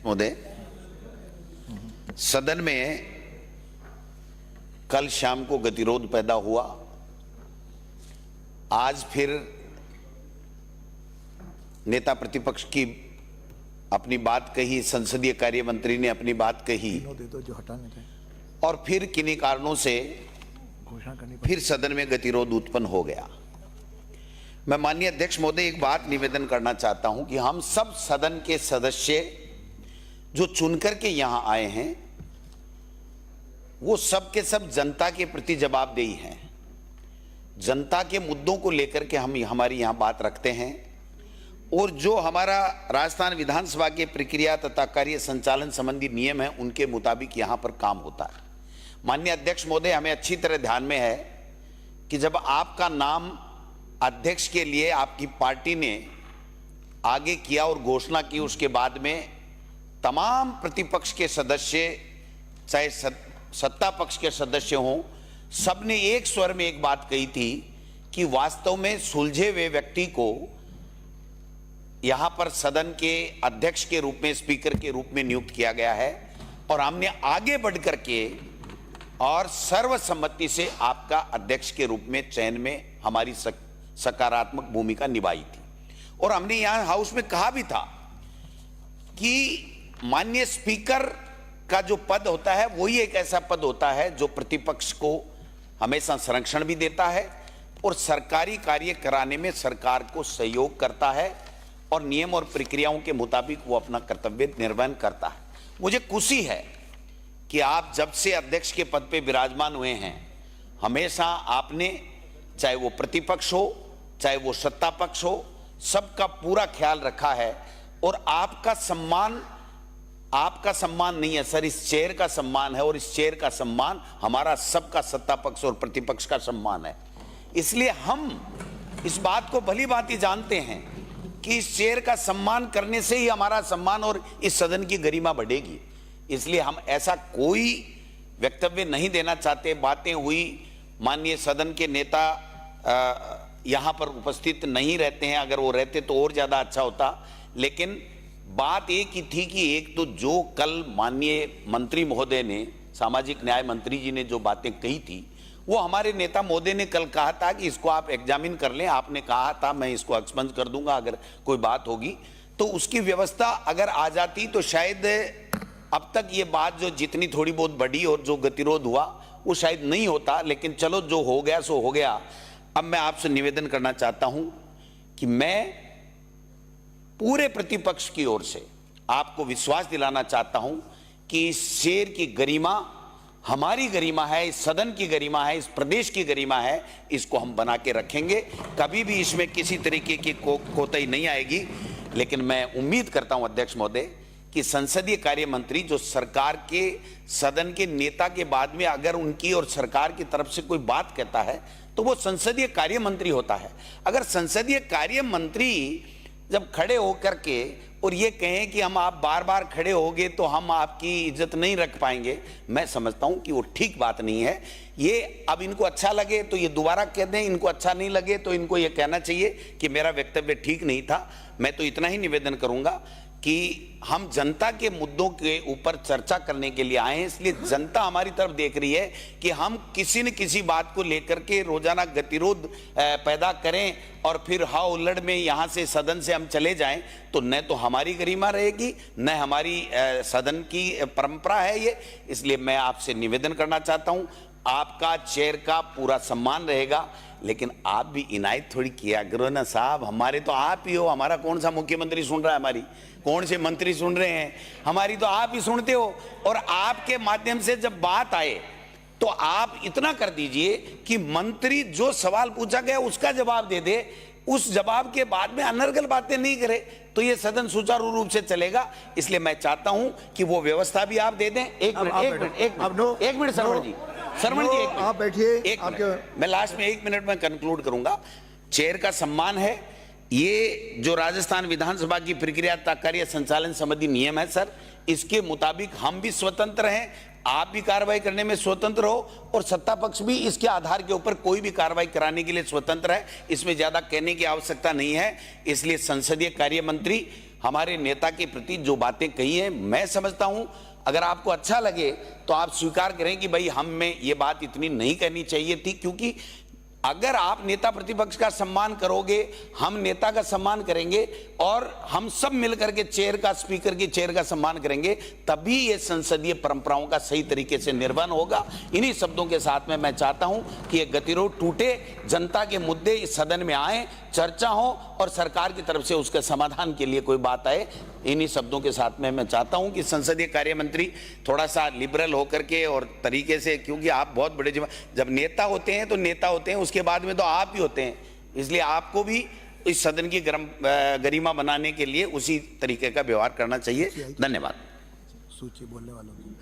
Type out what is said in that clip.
महोदय, सदन में कल शाम को गतिरोध पैदा हुआ। आज फिर नेता प्रतिपक्ष की अपनी बात कही, संसदीय कार्य मंत्री ने अपनी बात कही और फिर किन्हीं कारणों से फिर सदन में गतिरोध उत्पन्न हो गया। मैं माननीय अध्यक्ष महोदय एक बात निवेदन करना चाहता हूं कि हम सब सदन के सदस्य जो चुनकर के यहां आए हैं वो सब के सब जनता के प्रति जवाबदेही हैं। जनता के मुद्दों को लेकर के हम हमारी यहां बात रखते हैं और जो हमारा राजस्थान विधानसभा के प्रक्रिया तथा कार्य संचालन संबंधी नियम है उनके मुताबिक यहां पर काम होता है। माननीय अध्यक्ष महोदय, हमें अच्छी तरह ध्यान में है कि जब आपका नाम अध्यक्ष के लिए आपकी पार्टी ने आगे किया और घोषणा की, उसके बाद में तमाम प्रतिपक्ष के सदस्य चाहे सत्ता पक्ष के सदस्य हों, सबने एक स्वर में एक बात कही थी कि वास्तव में सुलझे हुए व्यक्ति को यहां पर सदन के अध्यक्ष के रूप में, स्पीकर के रूप में नियुक्त किया गया है और हमने आगे बढ़ करके और सर्वसम्मति से आपका अध्यक्ष के रूप में चयन में हमारी सकारात्मक भूमिका निभाई थी। और हमने यहां हाउस में कहा भी था कि माननीय स्पीकर का जो पद होता है वही एक ऐसा पद होता है जो प्रतिपक्ष को हमेशा संरक्षण भी देता है और सरकारी कार्य कराने में सरकार को सहयोग करता है और नियम और प्रक्रियाओं के मुताबिक वो अपना कर्तव्य निर्वहन करता है। मुझे खुशी है कि आप जब से अध्यक्ष के पद पे विराजमान हुए हैं, हमेशा आपने, चाहे वो प्रतिपक्ष हो चाहे वो सत्ता पक्ष हो, सबका पूरा ख्याल रखा है और आपका सम्मान नहीं है सर, इस चेयर का सम्मान है और इस चेयर का सम्मान हमारा सबका सत्ता पक्ष और प्रतिपक्ष का सम्मान है। इसलिए हम इस बात को भली भांति जानते हैं कि इस चेयर का सम्मान करने से ही हमारा सम्मान और इस सदन की गरिमा बढ़ेगी। इसलिए हम ऐसा कोई वक्तव्य नहीं देना चाहते। बातें हुई, माननीय सदन के नेता यहां पर उपस्थित नहीं रहते हैं, अगर वो रहते तो और ज्यादा अच्छा होता। लेकिन बात एक ही थी कि एक तो जो कल माननीय मंत्री महोदय ने, सामाजिक न्याय मंत्री जी ने जो बातें कही थी, वो हमारे नेता महोदय ने कल कहा था कि इसको आप एग्जामिन कर लें। आपने कहा था मैं इसको एक्सपंज कर दूंगा अगर कोई बात होगी, तो उसकी व्यवस्था अगर आ जाती तो शायद अब तक ये बात जो जितनी थोड़ी बहुत बढ़ी और जो गतिरोध हुआ वो शायद नहीं होता। लेकिन चलो, जो हो गया सो हो गया। अब मैं आपसे निवेदन करना चाहता हूं कि मैं पूरे प्रतिपक्ष की ओर से आपको विश्वास दिलाना चाहता हूं कि इस शेर की गरिमा हमारी गरिमा है, इस सदन की गरिमा है, इस प्रदेश की गरिमा है। इसको हम बना के रखेंगे, कभी भी इसमें किसी तरीके की कोताही नहीं आएगी। लेकिन मैं उम्मीद करता हूं अध्यक्ष महोदय कि संसदीय कार्य मंत्री जो सरकार के सदन के नेता के बाद में अगर उनकी और सरकार की तरफ से कोई बात कहता है तो वो संसदीय कार्य मंत्री होता है। अगर संसदीय कार्य मंत्री जब खड़े होकर के और ये कहें कि हम आप बार बार खड़े होगे तो हम आपकी इज्जत नहीं रख पाएंगे, मैं समझता हूं कि वो ठीक बात नहीं है। ये अब इनको अच्छा लगे तो ये दोबारा कह दें, इनको अच्छा नहीं लगे तो इनको ये कहना चाहिए कि मेरा वक्तव्य ठीक नहीं था। मैं तो इतना ही निवेदन करूंगा कि हम जनता के मुद्दों के ऊपर चर्चा करने के लिए आए हैं, इसलिए जनता हमारी तरफ देख रही है कि हम किसी न किसी बात को लेकर के रोजाना गतिरोध पैदा करें और फिर हाव उल्लड़ में यहां से सदन से हम चले जाएं, तो न तो हमारी गरिमा रहेगी न हमारी सदन की परंपरा है ये। इसलिए मैं आपसे निवेदन करना चाहता हूं, आपका चेयर का पूरा सम्मान रहेगा, लेकिन आप भी इनायत थोड़ी किया करो ना साहब। हमारे तो आप ही हो, हमारा कौन सा मुख्यमंत्री सुन रहा है, हमारी कौन से मंत्री सुन रहे हैं, हमारी तो आप ही सुनते हो। और आपके माध्यम से जब बात आए तो आप इतना कर दीजिए कि मंत्री जो सवाल पूछा गया उसका जवाब दे दे, उस जवाब के बाद में अनर्गल बातें नहीं करे तो ये सदन सुचारू रूप से चलेगा। इसलिए मैं चाहता हूं कि वो व्यवस्था भी आप दे दें। एक मिनट सरवण जी, आप बैठिए। मैं लास्ट में 1 मिनट में कंक्लूड करूंगा। चेयर का सम्मान है, ये जो राजस्थान विधानसभा की प्रक्रिया कार्य संचालन संबंधी नियम है सर, इसके मुताबिक हम भी स्वतंत्र हैं, आप भी कार्रवाई करने में स्वतंत्र हो और सत्ता पक्ष भी इसके आधार के ऊपर कोई भी कार्रवाई कराने के लिए स्वतंत्र है। इसमें ज्यादा कहने की आवश्यकता नहीं है। इसलिए संसदीय कार्य मंत्री हमारे नेता के प्रति जो बातें कही हैं, मैं समझता हूं अगर आपको अच्छा लगे तो आप स्वीकार करें कि भाई हम में ये बात इतनी नहीं करनी चाहिए थी, क्योंकि अगर आप नेता प्रतिपक्ष का सम्मान करोगे, हम नेता का सम्मान करेंगे और हम सब मिलकर के चेयर का, स्पीकर की चेयर का सम्मान करेंगे, तभी ये संसदीय परंपराओं का सही तरीके से निर्वहन होगा। इन्हीं शब्दों के साथ में मैं चाहता हूं कि ये गतिरोध टूटे, जनता के मुद्दे इस सदन में आए, चर्चा हो और सरकार की तरफ से उसके समाधान के लिए कोई बात आए। इन्हीं शब्दों के साथ में मैं चाहता हूं कि संसदीय कार्य मंत्री थोड़ा सा लिबरल होकर के और तरीके से, क्योंकि आप बहुत बड़े जब नेता होते हैं तो नेता होते हैं, उसके बाद में तो आप ही होते हैं, इसलिए आपको भी इस सदन की गरिमा बनाने के लिए उसी तरीके का व्यवहार करना चाहिए। धन्यवाद। सूची बोलने वालों की।